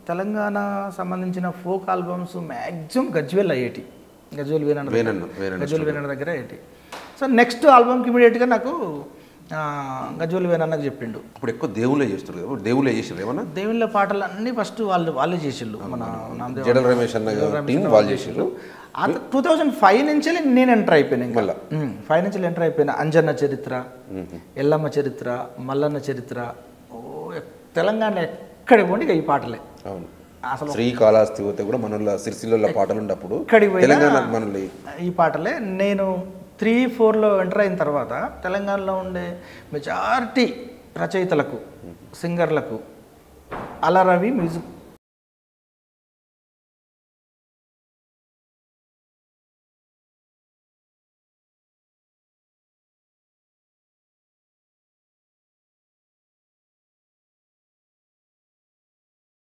తెలంగాణ సంబంధించిన folk albums maximum Gajwel అయ్యేటి, గజ్వేల్ వేనన్న దగ్గర అయ్యేటి. సో నెక్స్ట్ ఆల్బమ్కి ఇమీడియట్గా నాకు గజ్వేల్ వేనన్నకు చెప్పిండు. ఇప్పుడు ఎక్కువ దేవుళ్ళే చేస్తారు కదా, దేవుళ్ళే చేసారు ఏమన్నా? దేవుళ్ళ పాటలు అన్నీ ఫస్ట్ వాళ్ళే చేసిళ్ళు. మన జడల రమేష్ అన్న వాళ్ళు చేసారు. 2005 నుంచి నేను ఎంటర్ అయిపోయాను. ఇంకా 5 నుంచి ఎంటర్ అయిపోయినా. అంజన్న చరిత్ర, ఎల్లమ్మ చరిత్ర, మల్లన్న చరిత్ర, తెలంగాణ ఎక్కడ పోండి ఈ పాటలే. అవును, అసలు శ్రీకాళహస్తి పోతే కూడా మన సిరిసిల్ల పాటలు ఉన్నప్పుడు ఈ పాటలే. నేను 3-4లో ఎంటర్ అయిన తర్వాత తెలంగాణలో ఉండే మెజారిటీ రచయితలకు, సింగర్లకు అలరవి మ్యూజిక్